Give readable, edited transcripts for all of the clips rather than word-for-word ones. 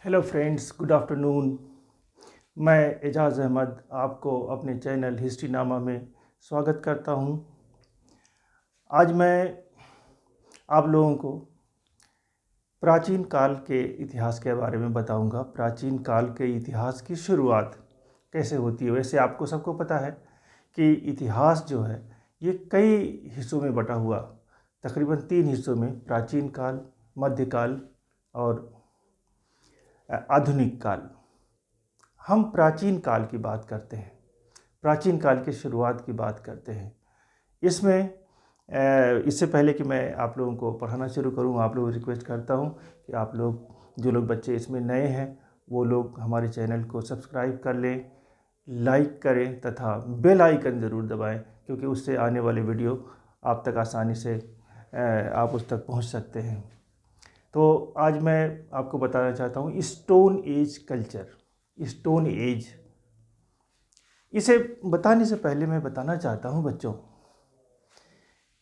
Hello friends, good afternoon. मैं एजाज़ अहमद आपको अपने चैनल हिस्ट्री नामा में स्वागत करता हूं। आज मैं आप लोगों को प्राचीन काल के इतिहास के बारे में बताऊंगा। प्राचीन काल के इतिहास की शुरुआत कैसे होती है। वैसे आपको सबको पता है कि इतिहास जो है ये कई हिस्सों में बटा हुआ, तकरीबन 3 हिस्सों में, प्राचीन काल, मध्यकाल और आधुनिक काल। हम प्राचीन काल की बात करते हैं, प्राचीन काल की शुरुआत की बात करते हैं। इसमें इससे पहले कि मैं आप लोगों को पढ़ाना शुरू करूं, आप लोगों को रिक्वेस्ट करता हूं कि आप लोग, जो लोग बच्चे इसमें नए हैं, वो लोग हमारे चैनल को सब्सक्राइब कर लें, लाइक करें तथा बेल आइकन ज़रूर दबाएं, क्योंकि उससे आने वाले वीडियो आप तक आसानी से आप उस तक पहुंच सकते हैं। तो आज मैं आपको बताना चाहता हूं stone age culture. Stone age, इसे बताने से पहले मैं बताना चाहता हूं बच्चों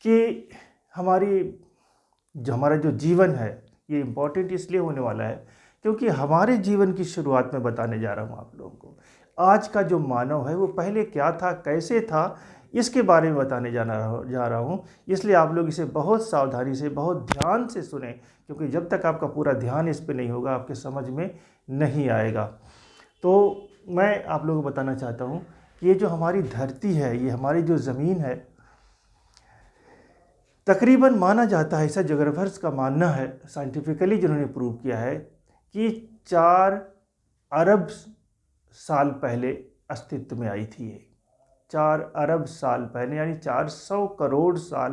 कि हमारा जो जीवन है ये इम्पोर्टेंट इसलिए होने वाला है क्योंकि हमारे जीवन की शुरुआत में बताने जा रहा हूं आप लोगों को। आज का जो मानव है वो पहले क्या था, कैसे था, इसके बारे में बताने जा रहा हूँ। इसलिए आप लोग इसे बहुत सावधानी से, बहुत ध्यान से सुने, क्योंकि जब तक आपका पूरा ध्यान इस पर नहीं होगा आपके समझ में नहीं आएगा। तो मैं आप लोगों को बताना चाहता हूँ कि ये जो हमारी धरती है, ये हमारी जो ज़मीन है, तकरीबन माना जाता है, ऐसा ज्योग्राफर्स का मानना है, साइंटिफिकली जिन्होंने प्रूव किया है, कि 4 अरब साल पहले अस्तित्व में आई थी। ये 4 अरब साल पहले, यानी 400 करोड़ साल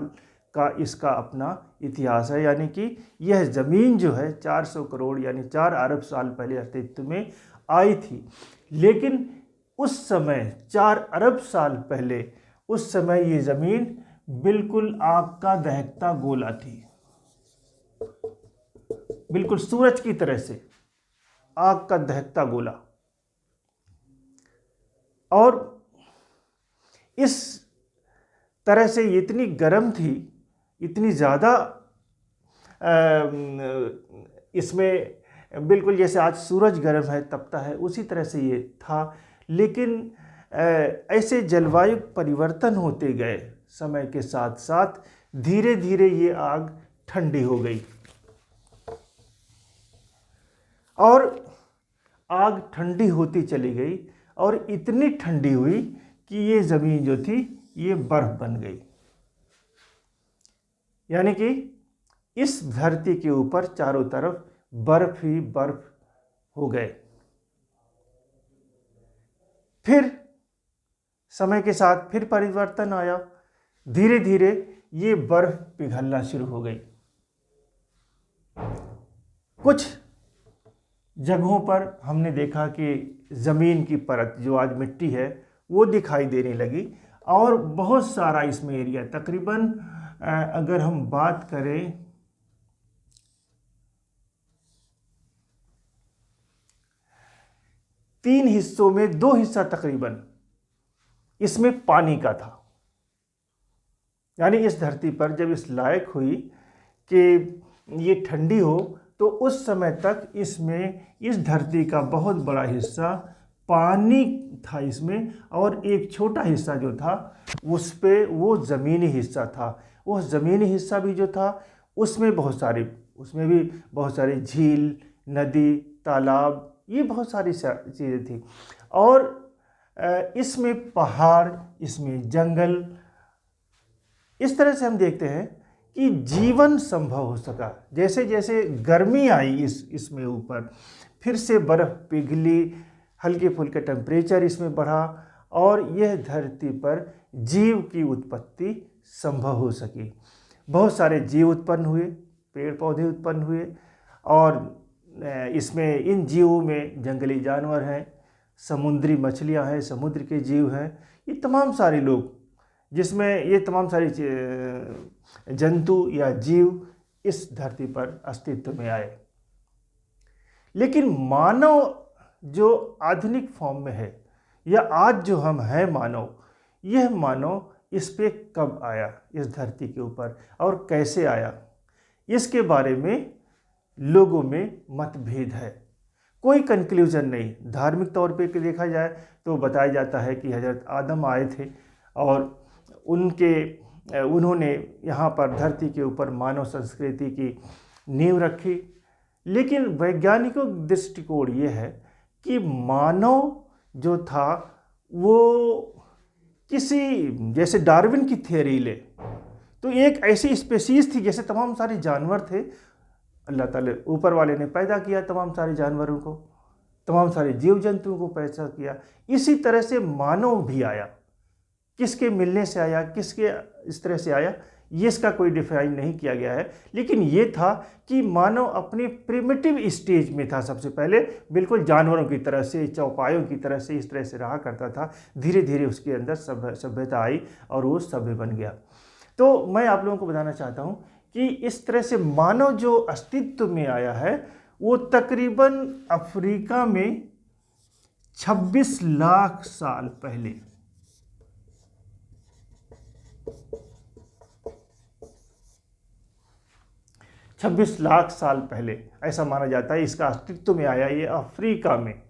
का इसका अपना इतिहास है। यानी कि यह ज़मीन जो है 400 करोड़ यानी 4 अरब साल पहले अस्तित्व में आई थी। लेकिन उस समय 4 अरब साल पहले, उस समय ये ज़मीन बिल्कुल आग का दहकता गोला थी, बिल्कुल सूरज की तरह से आग का दहकता गोला। और इस तरह से ये इतनी गर्म थी, इतनी ज़्यादा इसमें बिल्कुल जैसे आज सूरज गर्म है, तपता है, उसी तरह से ये था। लेकिन ऐसे जलवायु परिवर्तन होते गए समय के साथ साथ, धीरे धीरे ये आग ठंडी हो गई और आग ठंडी होती चली गई और इतनी ठंडी हुई कि ये ज़मीन जो थी ये बर्फ़ बन गई। यानी कि इस धरती के ऊपर चारों तरफ बर्फ ही बर्फ हो गए। फिर समय के साथ फिर परिवर्तन आया, धीरे धीरे ये बर्फ पिघलना शुरू हो गई। कुछ जगहों पर हमने देखा कि ज़मीन की परत, जो आज मिट्टी है, वो दिखाई देने लगी और बहुत सारा इसमें एरिया, तकरीबन अगर हम बात करें 3 हिस्सों में 2 हिस्सा तकरीबन इसमें पानी का था। यानी इस धरती पर जब इस लायक हुई कि ये ठंडी हो, तो उस समय तक इसमें, इस धरती का बहुत बड़ा हिस्सा पानी था इसमें, और एक छोटा हिस्सा जो था उस पे वो ज़मीनी हिस्सा था। वो ज़मीनी हिस्सा भी जो था उसमें भी बहुत सारी झील, नदी, तालाब, ये बहुत सारी चीज़ें थी। और इसमें पहाड़, इसमें जंगल, इस तरह से हम देखते हैं कि जीवन संभव हो सका। जैसे जैसे गर्मी आई इसमें ऊपर, फिर से बर्फ़ पिघली, हल्के फुल्के टेम्परेचर इसमें बढ़ा और यह धरती पर जीव की उत्पत्ति संभव हो सकी। बहुत सारे जीव उत्पन्न हुए, पेड़ पौधे उत्पन्न हुए, और इसमें इन जीवों में जंगली जानवर हैं, समुद्री मछलियां हैं, समुद्र के जीव हैं, ये तमाम सारे लोग, जिसमें ये तमाम सारी जंतु या जीव इस धरती पर अस्तित्व में आए। लेकिन मानव जो आधुनिक फॉर्म में है, या आज जो हम हैं मानव, यह मानव इस पे कब आया, इस धरती के ऊपर, और कैसे आया, इसके बारे में लोगों में मतभेद है। कोई कंक्लूजन नहीं। धार्मिक तौर पे देखा जाए तो बताया जाता है कि हजरत आदम आए थे और उन्होंने यहाँ पर धरती के ऊपर मानव संस्कृति की नींव रखी। लेकिन वैज्ञानिकों का दृष्टिकोण ये है कि मानव जो था वो किसी, जैसे डार्विन की थ्योरी ले तो एक ऐसी स्पेसीज थी, जैसे तमाम सारे जानवर थे, अल्लाह ताला ऊपर वाले ने पैदा किया तमाम सारे जानवरों को, तमाम सारे जीव जंतुओं को पैदा किया। इसी तरह से मानव भी आया। किसके मिलने से आया, किसके इस तरह से आया, ये इसका कोई डिफाइन नहीं किया गया है। लेकिन ये था कि मानव अपने प्रिमिटिव स्टेज में था सबसे पहले, बिल्कुल जानवरों की तरह से, चौपायों की तरह से इस तरह से रहा करता था। धीरे धीरे उसके अंदर सभ्यता आई और वो सभ्य बन गया। तो मैं आप लोगों को बताना चाहता हूँ कि इस तरह से मानव जो अस्तित्व में आया है वो तकरीबन अफ्रीका में 26 लाख साल पहले, 26 लाख साल पहले ऐसा माना जाता है इसका अस्तित्व में आया, ये अफ्रीका में।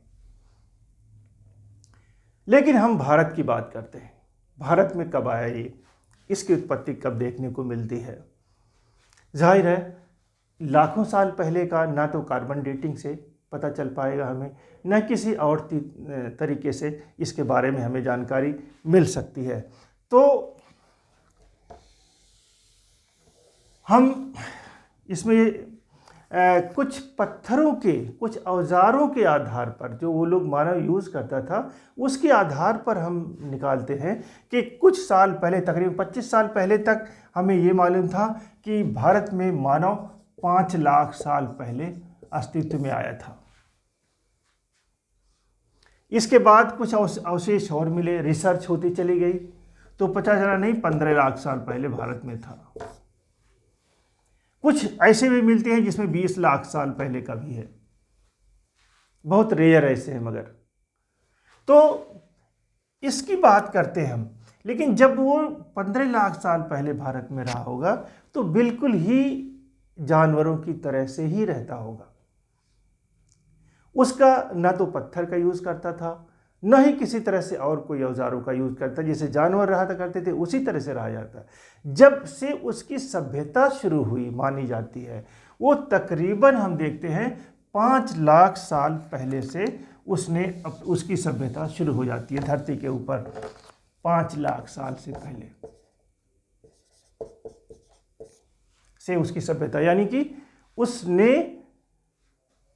लेकिन हम भारत की बात करते हैं, भारत में कब आया ये, इसकी उत्पत्ति कब देखने को मिलती है। जाहिर है लाखों साल पहले का ना तो कार्बन डेटिंग से पता चल पाएगा हमें, न किसी और तरीके से इसके बारे में हमें जानकारी मिल सकती है। तो हम इसमें कुछ पत्थरों के, कुछ औजारों के आधार पर जो वो लोग मानव यूज़ करता था उसके आधार पर हम निकालते हैं कि कुछ साल पहले, तकरीबन 25 साल पहले तक हमें ये मालूम था कि भारत में मानव 5 लाख साल पहले अस्तित्व में आया था। इसके बाद कुछ अवशेष और मिले, रिसर्च होती चली गई तो पता चला नहीं 15 लाख साल पहले भारत में था। कुछ ऐसे भी मिलते हैं जिसमें 20 लाख साल पहले का भी है, बहुत रेयर ऐसे हैं मगर। तो इसकी बात करते हैं हम। लेकिन जब वो 15 लाख साल पहले भारत में रहा होगा तो बिल्कुल ही जानवरों की तरह से ही रहता होगा। उसका ना तो पत्थर का यूज़ करता था, न ही किसी तरह से और कोई औजारों का यूज़ करता। जैसे जानवर रहा करते थे उसी तरह से रहा जाता। जब से उसकी सभ्यता शुरू हुई मानी जाती है वो तकरीबन हम देखते हैं 5 लाख साल पहले से उसकी सभ्यता शुरू हो जाती है धरती के ऊपर। 5 लाख साल से पहले से उसकी सभ्यता, यानी कि उसने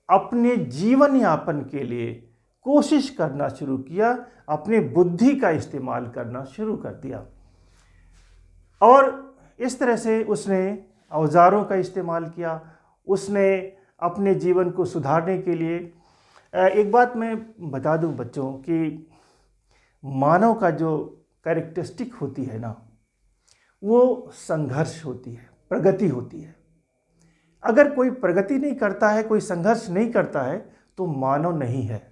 अपने जीवन यापन के लिए कोशिश करना शुरू किया, अपने बुद्धि का इस्तेमाल करना शुरू कर दिया और इस तरह से उसने औजारों का इस्तेमाल किया। उसने अपने जीवन को सुधारने के लिए, एक बात मैं बता दूं बच्चों कि मानव का जो कैरेक्टरिस्टिक होती है ना वो संघर्ष होती है, प्रगति होती है। अगर कोई प्रगति नहीं करता है, कोई संघर्ष नहीं करता है तो मानव नहीं है।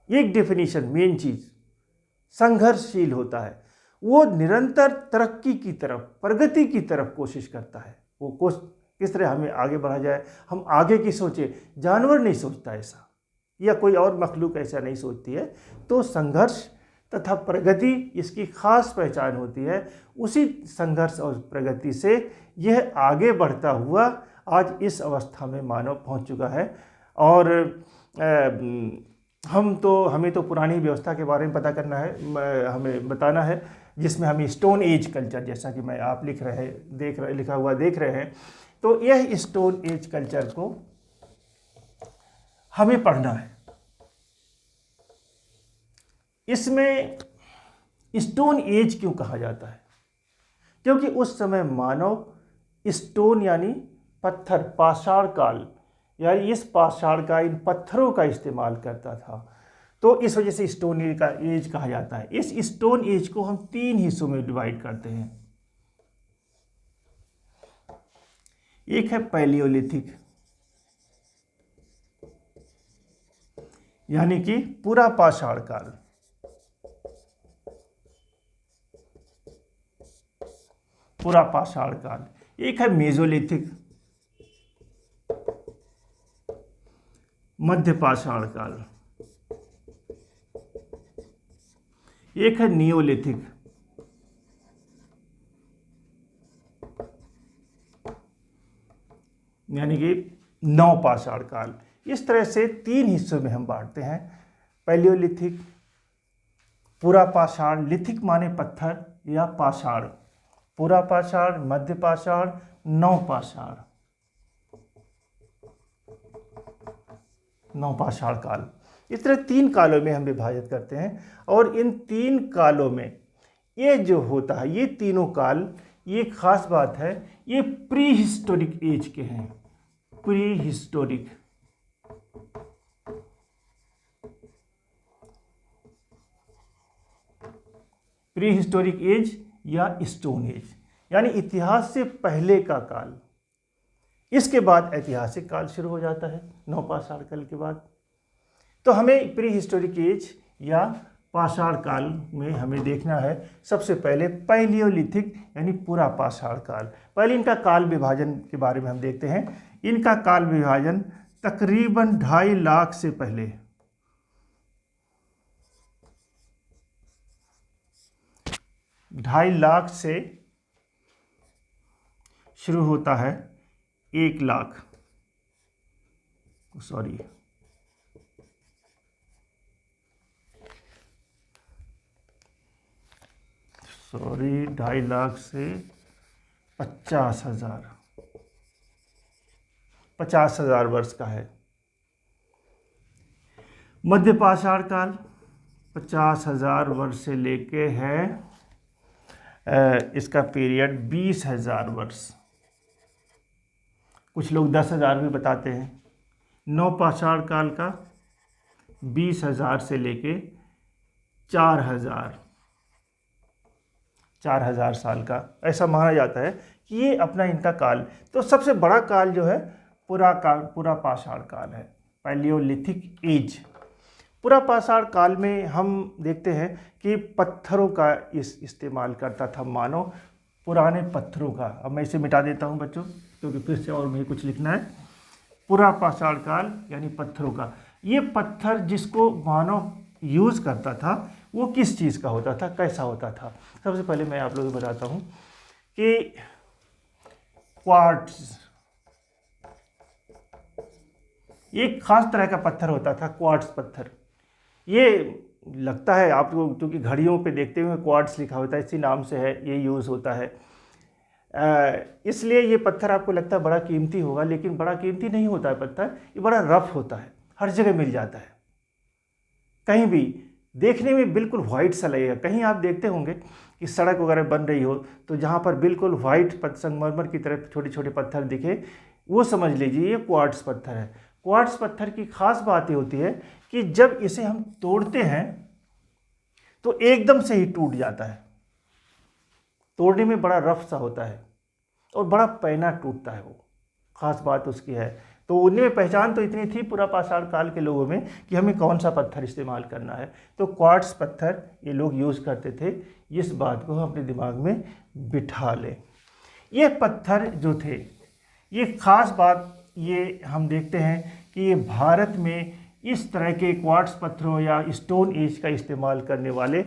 एक डेफिनेशन, मेन चीज, संघर्षशील होता है। वो निरंतर तरक्की की तरफ, प्रगति की तरफ कोशिश करता है। वो किस तरह हमें आगे बढ़ा जाए, हम आगे की सोचे। जानवर नहीं सोचता ऐसा, या कोई और मखलूक ऐसा नहीं सोचती है। तो संघर्ष तथा प्रगति इसकी खास पहचान होती है। उसी संघर्ष और प्रगति से यह आगे बढ़ता हुआ आज इस अवस्था में मानव पहुंच चुका है। और हमें तो पुरानी व्यवस्था के बारे में पता करना है, हमें बताना है, जिसमें हमें स्टोन एज कल्चर, जैसा कि मैं आप लिखा हुआ देख रहे हैं, तो यह स्टोन एज कल्चर को हमें पढ़ना है। इसमें स्टोन एज क्यों कहा जाता है? क्योंकि उस समय मानव स्टोन यानी पत्थर, पाषाण काल, यानी इस पाषाण का, इन पत्थरों का इस्तेमाल करता था। तो इस वजह से स्टोन एज का एज कहा जाता है। इस स्टोन एज को हम 3 हिस्सों में डिवाइड करते हैं। एक है पैलियोलिथिक, यानी कि पूरा पाषाण काल। पूरा पाषाण काल। एक है मेसोलिथिक, मध्य पाषाण काल, एक है नियोलिथिक, यानी कि नवपाषाण काल। इस तरह से 3 हिस्सों में हम बांटते हैं, पैलियोलिथिक, पुरापाषाण, लिथिक माने पत्थर या पाषाण, पुरापाषाण, मध्य पाषाण, नवपाषाण, नवपाषाण काल। इस तरह 3 कालों में हम विभाजित करते हैं, और इन 3 कालों में ये जो होता है, ये तीनों काल, ये खास बात है, ये प्री हिस्टोरिक एज के हैं, prehistoric, prehistoric age या स्टोन एज, यानी इतिहास से पहले का काल। इसके बाद ऐतिहासिक काल शुरू हो जाता है नवपाषाण काल के बाद। तो हमें प्री हिस्टोरिक एज या पाषाण काल में हमें देखना है सबसे पहले पैलियोलिथिक यानी पुरापाषाण काल। पहले इनका काल विभाजन के बारे में हम देखते हैं। इनका काल विभाजन तकरीबन 2.5 लाख से पहले, 2.5 लाख से शुरू होता है, 1 लाख, सॉरी 2.5 लाख से 50,000, 50,000 वर्ष का है। मध्य पाषाण काल 50,000 वर्ष से लेके है इसका पीरियड 20,000 वर्ष, कुछ लोग 10,000 भी बताते हैं। नवपाषाण काल का 20,000 से लेके 4,000 साल का ऐसा माना जाता है कि ये अपना इनका काल। तो सबसे बड़ा काल जो है पुरापाषाण काल है, पैलियोलिथिक एज। पुरापाषाण काल में हम देखते हैं कि पत्थरों का इस्तेमाल करता था मानव, पुराने पत्थरों का। अब मैं इसे मिटा देता हूं बच्चों, क्योंकि फिर से और मुझे कुछ लिखना है। पुरापाषाण काल यानी पत्थरों का। ये पत्थर जिसको मानव यूज़ करता था वो किस चीज़ का होता था, कैसा होता था? सबसे पहले मैं आप लोगों को बताता हूँ कि क्वार्ट्ज, एक खास तरह का पत्थर होता था, क्वार्ट्ज पत्थर। ये लगता है आप लोग, क्योंकि घड़ियों पे देखते हुए क्वार्ट्ज लिखा होता है, इसी नाम से है, ये यूज़ होता है। इसलिए ये पत्थर आपको लगता है बड़ा कीमती होगा, लेकिन बड़ा कीमती नहीं होता है पत्थर, ये बड़ा रफ होता है, हर जगह मिल जाता है, कहीं भी देखने में बिल्कुल वाइट सा लगेगा। कहीं आप देखते होंगे कि सड़क वगैरह बन रही हो तो जहाँ पर बिल्कुल वाइट संगमरमर की तरह छोटे छोटे पत्थर दिखे, वो समझ लीजिए ये क्वार्ट्ज पत्थर है। क्वार्ट्ज पत्थर की खास बात ये होती है कि जब इसे हम तोड़ते हैं तो एकदम से ही टूट जाता है, तोड़ने में बड़ा रफ सा होता है और बड़ा पैना टूटता है, वो खास बात उसकी है। तो उनमें पहचान तो इतनी थी पुरापाषाण काल के लोगों में कि हमें कौन सा पत्थर इस्तेमाल करना है, तो क्वार्ट्ज पत्थर ये लोग यूज़ करते थे। इस बात को हम अपने दिमाग में बिठा लें। ये पत्थर जो थे, ये खास बात ये हम देखते हैं कि ये भारत में इस तरह के क्वार्ट्ज पत्थरों या स्टोन एज का इस्तेमाल करने वाले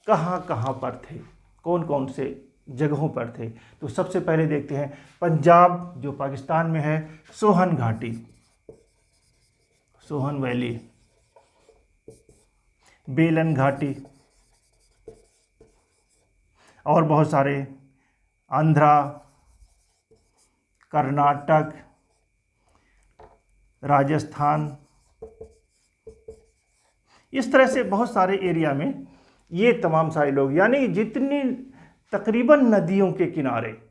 कहाँ कहाँ पर थे, कौन कौन से जगहों पर थे। तो सबसे पहले देखते हैं पंजाब जो पाकिस्तान में है, सोहन घाटी, सोहन वैली, बेलन घाटी, और बहुत सारे, आंध्रा, कर्नाटक, राजस्थान, इस तरह से बहुत सारे एरिया में ये तमाम सारे लोग, यानी जितनी तकरीबन नदियों के किनारे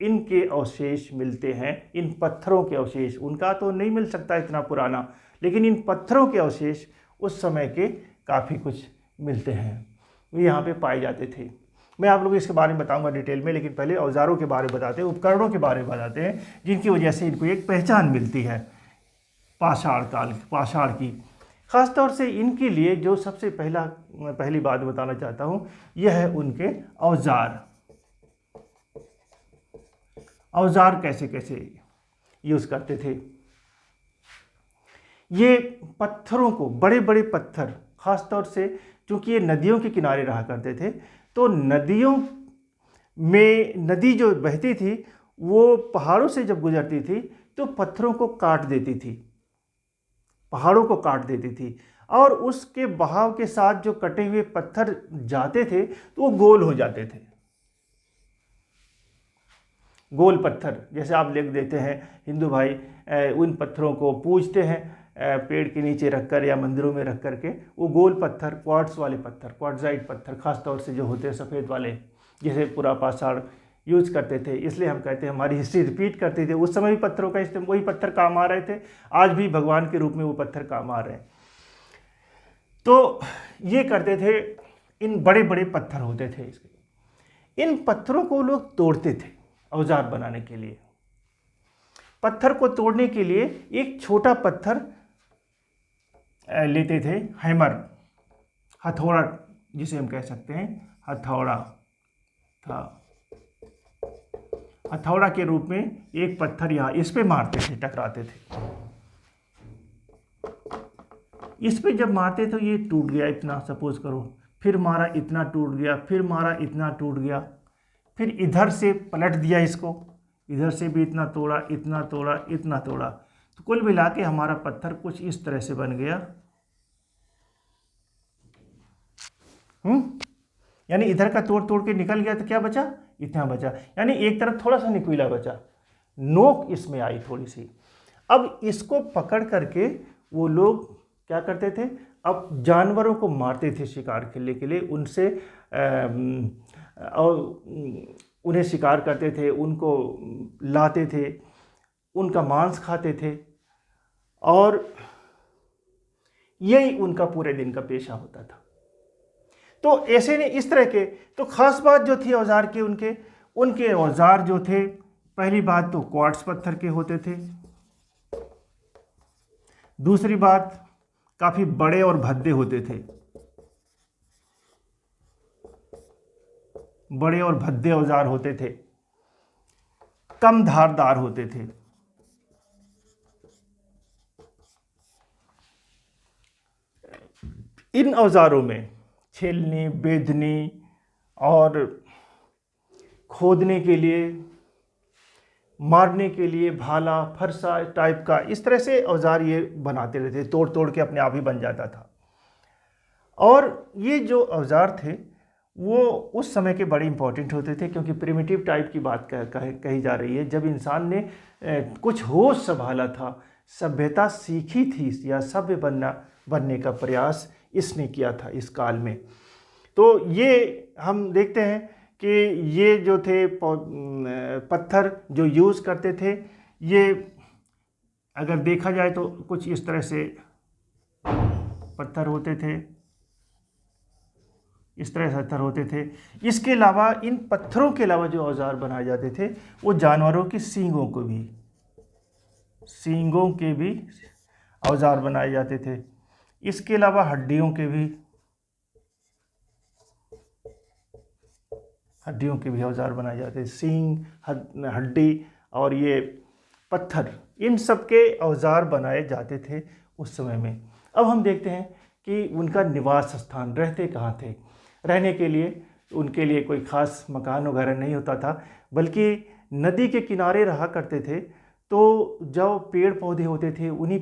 इनके अवशेष मिलते हैं, इन पत्थरों के अवशेष। उनका तो नहीं मिल सकता इतना पुराना, लेकिन इन पत्थरों के अवशेष उस समय के काफ़ी कुछ मिलते हैं, वो यहाँ पे पाए जाते थे। मैं आप लोगों को इसके बारे में बताऊंगा डिटेल में, लेकिन पहले औजारों के बारे में बताते हैं, उपकरणों के बारे में बताते हैं, जिनकी वजह से इनको एक पहचान मिलती है पाषाण काल, पाषाण की। ख़ासतौर से इनके लिए जो सबसे पहली बात बताना चाहता हूँ, यह है उनके औजार। औजार कैसे कैसे यूज़ करते थे। ये पत्थरों को, बड़े बड़े पत्थर, ख़ास तौर से चूँकि ये नदियों के किनारे रहा करते थे, तो नदियों में, नदी जो बहती थी वो पहाड़ों से जब गुजरती थी तो पत्थरों को काट देती थी, पहाड़ों को काट देती थी, और उसके बहाव के साथ जो कटे हुए पत्थर जाते थे तो वो गोल हो जाते थे। गोल पत्थर जैसे आप लिख देते हैं, हिंदू भाई उन पत्थरों को पूजते हैं पेड़ के नीचे रखकर या मंदिरों में रख करके, वो गोल पत्थर, क्वार्ट्स वाले पत्थर, क्वार्ट्जाइट पत्थर खास तौर से जो होते हैं सफ़ेद वाले, जैसे पूरा पाषाण यूज करते थे। इसलिए हम कहते हैं हमारी हिस्ट्री रिपीट करती थी। उस समय भी पत्थरों का इस्तेमाल, वही पत्थर काम आ रहे थे, आज भी भगवान के रूप में वो पत्थर काम आ रहे हैं। तो ये करते थे, इन बड़े बड़े पत्थर होते थे इसके, इन पत्थरों को लोग तोड़ते थे औजार बनाने के लिए। पत्थर को तोड़ने के लिए एक छोटा पत्थर लेते थे, हैमर, हथौड़ा जिसे हम कह सकते हैं, हथौड़ा था, हथौड़ा के रूप में एक पत्थर यहाँ इस पे मारते थे, टकराते थे। इस पे जब मारते तो ये टूट गया इतना, सपोज करो, फिर मारा इतना टूट गया, फिर मारा इतना टूट गया, फिर इधर से पलट दिया इसको, इधर से भी इतना तोड़ा, इतना तोड़ा, इतना तोड़ा, तो कुल मिला के हमारा पत्थर कुछ इस तरह से बन गया। यानी इधर का तोड़ तोड़ के निकल गया तो क्या बचा, इतना बचा, यानी एक तरफ थोड़ा सा निकुला बचा, नोक इसमें आई थोड़ी सी। अब इसको पकड़ करके वो लोग क्या करते थे, अब जानवरों को मारते थे शिकार के लिए, उनसे और उन्हें शिकार करते थे, उनको लाते थे, उनका मांस खाते थे, और यही उनका पूरे दिन का पेशा होता था। तो ऐसे ने इस तरह के, तो ख़ास बात जो थी औजार के, उनके औजार जो थे, पहली बात तो क्वार्ट्स पत्थर के होते थे, दूसरी बात काफ़ी बड़े और भद्दे होते थे, बड़े और भद्दे औजार होते थे, कम धारदार होते थे। इन औजारों में छीलनी, बेधनी और खोदने के लिए, मारने के लिए भाला, फरसा टाइप का, इस तरह से औजार ये बनाते रहते, तोड़ तोड़ के अपने आप ही बन जाता था। और ये जो औजार थे वो उस समय के बड़े इंपॉर्टेंट होते थे, क्योंकि प्रिमिटिव टाइप की बात कही जा रही है, जब इंसान ने कुछ होश संभाला था, सभ्यता सीखी थी या सभ्य बनने का प्रयास इसने किया था इस काल में। तो ये हम देखते हैं कि ये जो थे पत्थर जो यूज़ करते थे, ये अगर देखा जाए तो कुछ इस तरह से पत्थर होते थे, इस तरह से पत्थर होते थे। इसके अलावा, इन पत्थरों के अलावा जो औजार बनाए जाते थे वो जानवरों की सींगों के भी औजार बनाए जाते थे। इसके अलावा हड्डियों के भी औजार बनाए जाते थे। सींग, हड्डी और ये पत्थर, इन सब के औजार बनाए जाते थे उस समय में। अब हम देखते हैं कि उनका निवास स्थान, रहते कहाँ थे। रहने के लिए उनके लिए कोई ख़ास मकान वगैरह नहीं होता था, बल्कि नदी के किनारे रहा करते थे। तो जो पेड़ पौधे होते थे, उन्हीं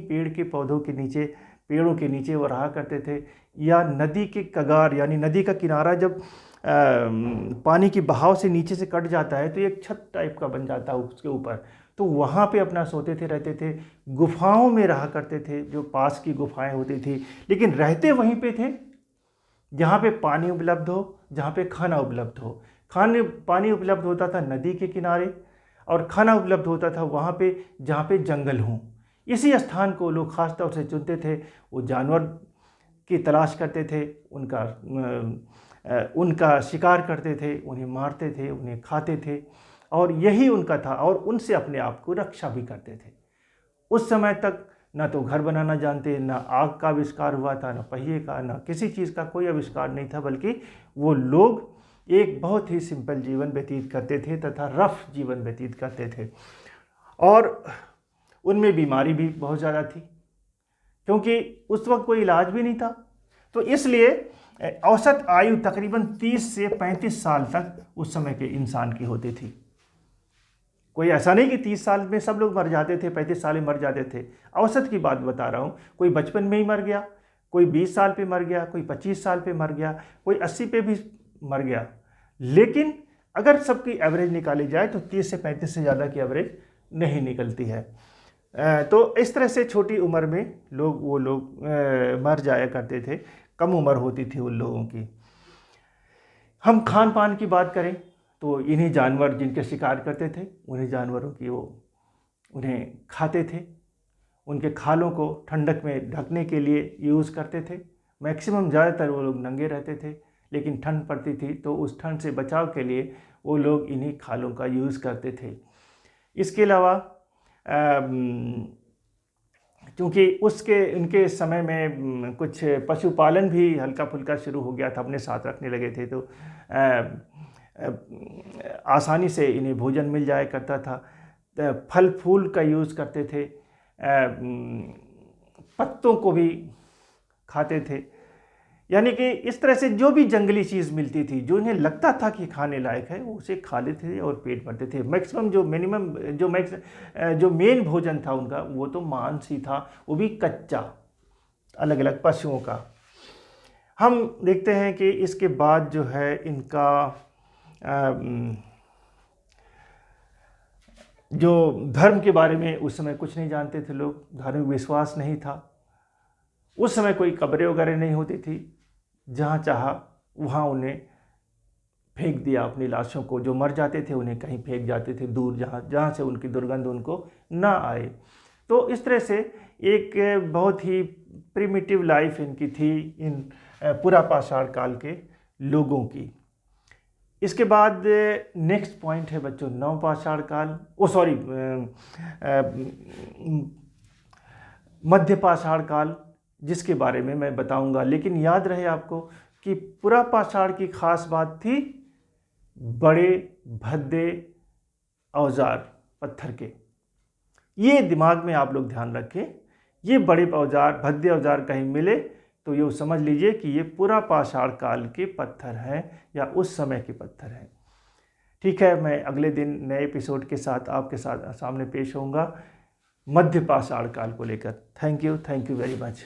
पेड़ों के नीचे वो रहा करते थे, या नदी के कगार, यानी नदी का किनारा जब पानी की बहाव से नीचे से कट जाता है तो एक छत टाइप का बन जाता है उसके ऊपर, तो वहाँ पे अपना सोते थे, रहते थे। गुफाओं में रहा करते थे, जो पास की गुफाएं होती थी, लेकिन रहते वहीं पे थे जहाँ पे पानी उपलब्ध हो, जहाँ पे खाना उपलब्ध हो। पानी उपलब्ध होता था नदी के किनारे, और खाना उपलब्ध होता था वहाँ पे जहाँ पे जंगल हों। इसी स्थान को लोग ख़ास तौर से चुनते थे। वो जानवर की तलाश करते थे, उनका शिकार करते थे, उन्हें मारते थे, उन्हें खाते थे, और यही उनका था, और उनसे अपने आप को रक्षा भी करते थे। उस समय तक ना तो घर बनाना जानते, ना आग का आविष्कार हुआ था, ना पहिए का, ना किसी चीज़ का कोई आविष्कार नहीं था, बल्कि वो लोग एक बहुत ही सिंपल जीवन व्यतीत करते थे तथा रफ जीवन व्यतीत करते थे। और उनमें बीमारी भी बहुत ज़्यादा थी, क्योंकि उस वक्त कोई इलाज भी नहीं था। तो इसलिए औसत आयु तकरीबन 30 से 35 साल तक उस समय के इंसान की होती थी। कोई ऐसा नहीं कि 30 साल में सब लोग मर जाते थे, 35 साल में मर जाते थे। औसत की बात बता रहा हूँ। कोई बचपन में ही मर गया, कोई 20 साल पे मर गया, कोई 25 साल पे मर गया, कोई 80 पे भी मर गया। लेकिन अगर सबकी एवरेज निकाली जाए तो 30 से 35 से ज़्यादा की एवरेज नहीं निकलती है। तो इस तरह से छोटी उम्र में वो लोग मर जाया करते थे, कम उम्र होती थी उन लोगों की। हम खान पान की बात करें तो इन्हीं जानवर जिनके शिकार करते थे, उन्हीं जानवरों की वो उन्हें खाते थे। उनके खालों को ठंडक में ढकने के लिए यूज़ करते थे। मैक्सिमम ज़्यादातर वो लोग नंगे रहते थे, लेकिन ठंड पड़ती थी तो उस ठंड से बचाव के लिए वो लोग इन्हीं खालों का यूज़ करते थे। इसके अलावा क्योंककि उनके समय में कुछ पशुपालन भी हल्का फुल्का शुरू हो गया था, अपने साथ रखने लगे थे, तो आसानी से इन्हें भोजन मिल जाया करता था। फल फूल का यूज़ करते थे, पत्तों को भी खाते थे। यानी कि इस तरह से जो भी जंगली चीज़ मिलती थी, जो इन्हें लगता था कि खाने लायक है, वो उसे खा लेते थे और पेट भरते थे। मैक्सिमम जो मेन भोजन था उनका, वो तो मांस ही था, वो भी कच्चा, अलग अलग पशुओं का। हम देखते हैं कि इसके बाद जो है इनका जो धर्म के बारे में उस समय कुछ नहीं जानते थे लोग, धार्मिक विश्वास नहीं था। उस समय कोई कब्रें वगैरह नहीं होती थी, जहाँ चाहा वहाँ उन्हें फेंक दिया अपनी लाशों को। जो मर जाते थे उन्हें कहीं फेंक जाते थे दूर, जहाँ से उनकी दुर्गंध उनको ना आए। तो इस तरह से एक बहुत ही प्रिमिटिव लाइफ इनकी थी, इन पुरापाषाण काल के लोगों की। इसके बाद नेक्स्ट पॉइंट है बच्चों नवपाषाण काल, मध्यपाषाण काल, जिसके बारे में मैं बताऊंगा। लेकिन याद रहे आपको कि पुरापाषाण की खास बात थी बड़े भद्दे औजार पत्थर के। ये दिमाग में आप लोग ध्यान रखें, ये बड़े औजार भद्दे औजार कहीं मिले तो ये समझ लीजिए कि ये पुरापाषाण काल के पत्थर हैं या उस समय के पत्थर हैं। ठीक है, मैं अगले दिन नए एपिसोड के साथ आपके सामने पेश होऊंगा मध्यपाषाण काल को लेकर। Thank you very much.